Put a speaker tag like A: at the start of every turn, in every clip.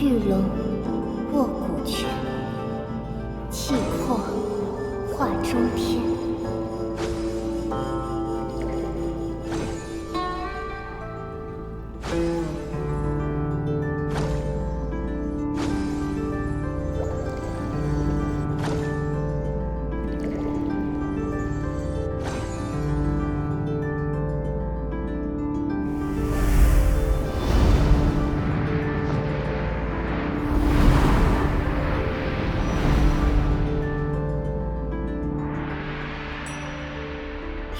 A: 玉龙卧古泉，气魄化中天。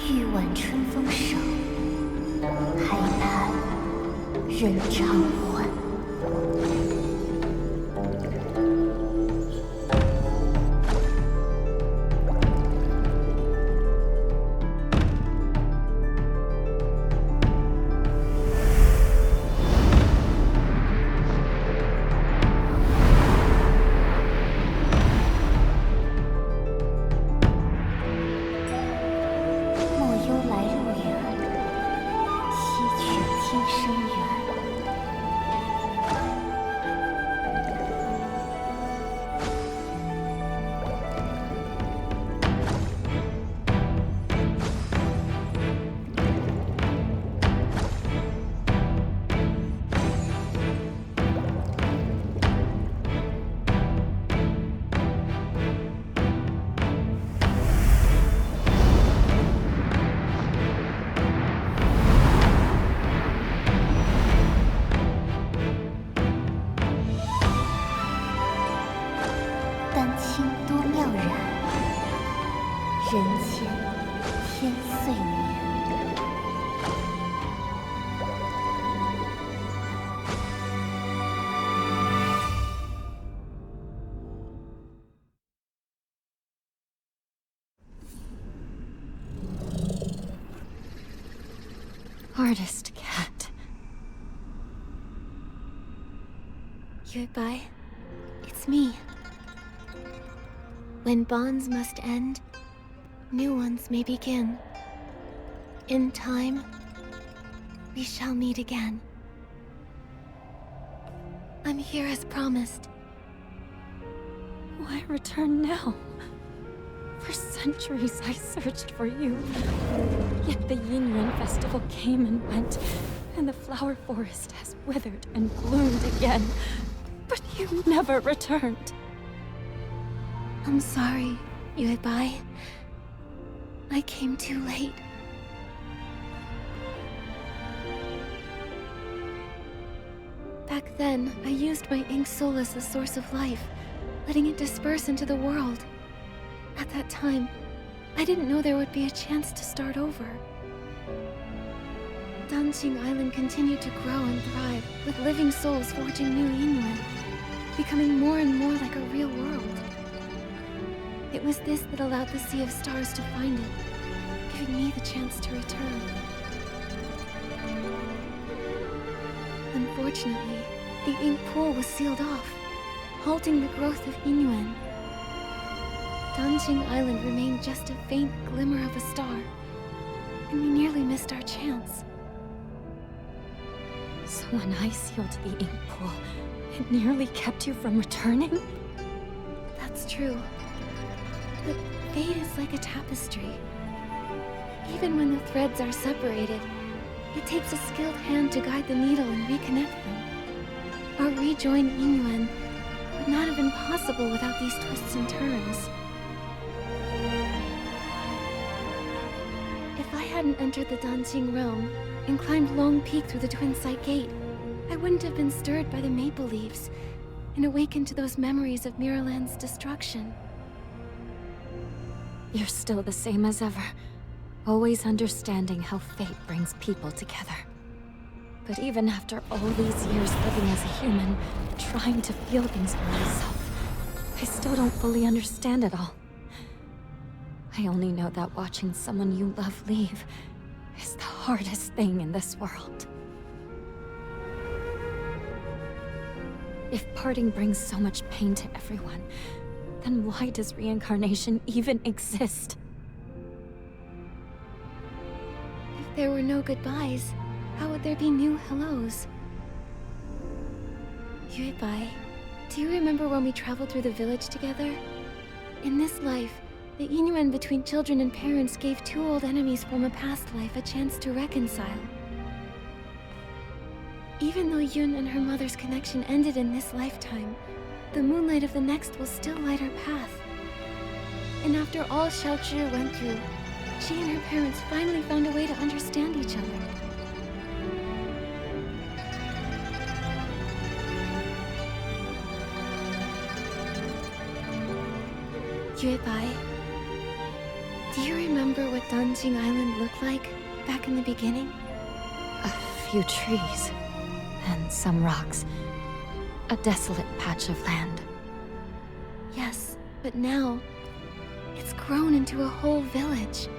A: 玉挽春风手，海畔人长欢。人间天岁年。
B: Artist cat. Goodbye. It's me. When bonds must end, new ones may begin. In time, we shall meet again. I'm here as promised. Why return now? For centuries I searched for you. Yet the Yin festival came and went, and the flower forest has withered and bloomed again. But you never returned. I'm sorry, Yuebai. I came too late. Back then, I used my ink soul as the source of life, letting it disperse into the world. At that time, I didn't know there would be a chance to start over. Danqing Island continued to grow and thrive, with living souls forging new Yinwen, becoming more and more like a real world. It was this that allowed the Sea of Stars to find it, giving me the chance to return. Unfortunately, the ink pool was sealed off, halting the growth of Yinwen. Danqing Island remained just a faint glimmer of a star, and we nearly missed our chance. So when I sealed the ink pool, it nearly kept you from returning? That's true. But fate is like a tapestry. Even when the threads are separated, it takes a skilled hand to guide the needle and reconnect them. Our rejoined Yinwen would not have been possible without these twists and turns. If I hadn't entered the Danqing realm and climbed Loong Peak through the Twin Sight Gate, I wouldn't have been stirred by the maple leaves and awakened to those memories of Miraland's destruction. You're still the same as ever, always understanding how fate brings people together. But even after all these years living as a human, trying to feel things for myself, I still don't fully understand it all. I only know that watching someone you love leave is the hardest thing in this world. If parting brings so much pain to everyone, then why does reincarnation even exist? If there were no goodbyes, how would there be new hellos? Yuebai, do you remember when we traveled through the village together? In this life, the inuan between children and parents gave two old enemies from a past life a chance to reconcile. Even though Yun and her mother's connection ended in this lifetime, the moonlight of the next will still light our path. And after all Xiaozhi went through, she and her parents finally found a way to understand each other. Yuebai, do you remember what Danjing Island looked like back in the beginning?
C: A few trees, and some rocks. A desolate patch of land.
B: Yes, but now, it's grown into a whole village.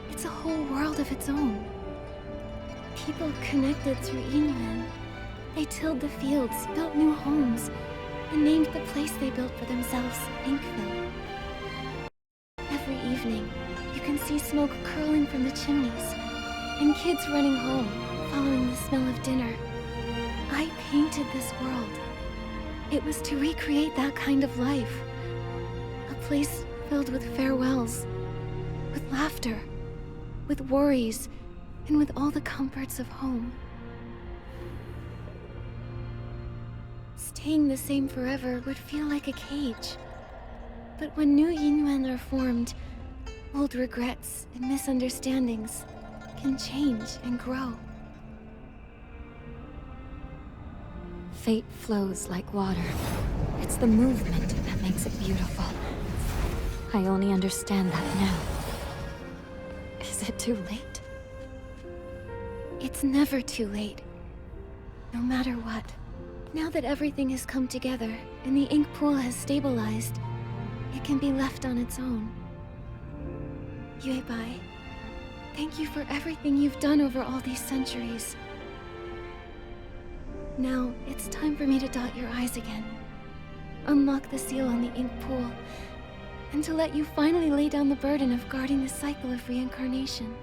B: It's a whole world of its own. People connected through Inuan. They tilled the fields, built new homes, and named the place they built for themselves Inkville. Every evening, you can see smoke curling from the chimneys, and kids running home, following the smell of dinner. I painted this world. It was to recreate that kind of life. A place filled with farewells, with laughter, with worries, and with all the comforts of home. Staying the same forever would feel like a cage. But when new Yinyuan are formed, old regrets and misunderstandings can change and grow.
C: Fate flows like water. It's the movement that makes it beautiful. I only understand that now. Is it too late?
B: It's never too late. No matter what. Now that everything has come together and the ink pool has stabilized, it can be left on its own. Yuebai, thank you for everything you've done over all these centuries. Now, it's time for me to dot your I's again. Unlock the seal on the ink pool, and to let you finally lay down the burden of guarding the cycle of reincarnation.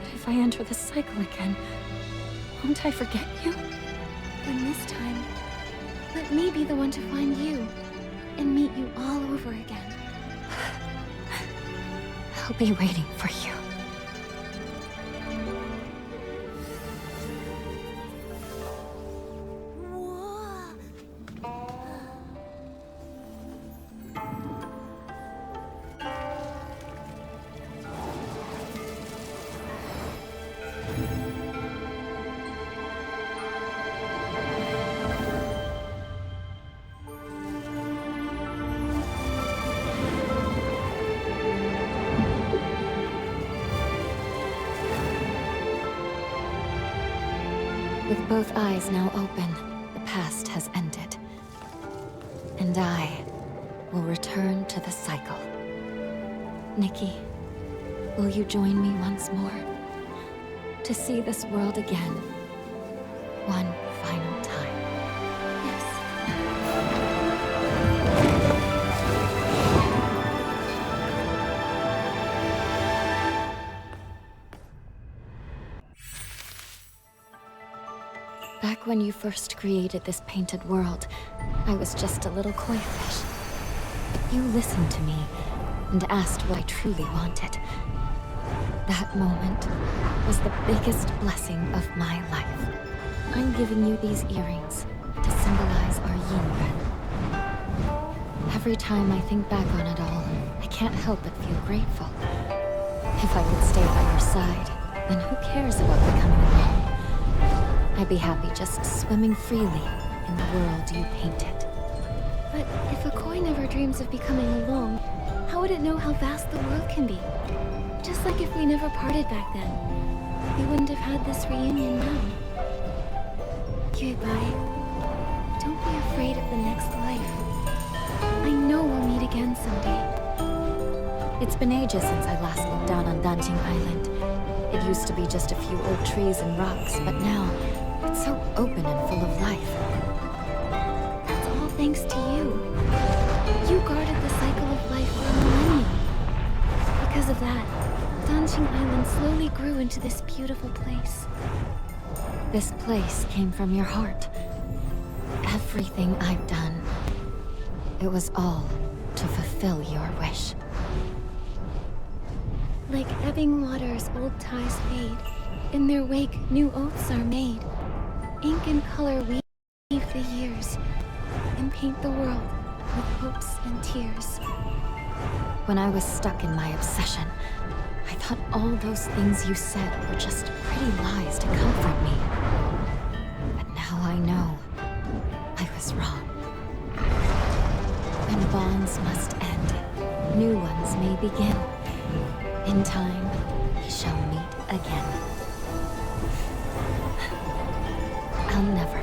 C: But if I enter the cycle again, won't I forget you?
B: Then this time, let me be the one to find you, and meet you all over again.
C: I'll be waiting for you. With both eyes now open, the past has ended. And I will return to the cycle. Nikki, will you join me once more? To see this world again, one final time. Back when you first created this painted world, I was just a little koi fish. You listened to me and asked what I truly wanted. That moment was the biggest blessing of my life. I'm giving you these earrings to symbolize our yin. Every time I think back on it all, I can't help but feel grateful. If I could stay by your side, then who cares about becoming alone? I'd be happy just swimming freely in the world you painted.
B: But if a koi never dreams of becoming a Loong, how would it know how vast the world can be? Just like if we never parted back then, we wouldn't have had this reunion now. Yuebai, don't be afraid of the next life. I know we'll meet again someday.
C: It's been ages since I last looked down on Danjing Island. It used to be just a few old trees and rocks, but now it's so open and full of life.
B: That's all thanks to you. You guarded the cycle of life for a millennium. Because of that, Danjing Island slowly grew into this beautiful place.
C: This place came from your heart. Everything I've done, it was all to fulfill your wish.
B: Like ebbing waters, old ties fade. In their wake, new oaths are made. Ink and color weave the years, and paint the world with hopes and tears.
C: When I was stuck in my obsession, I thought all those things you said were just pretty lies to comfort me. But now I know I was wrong. When bonds must end, new ones may begin. In time, we shall meet again. I'll never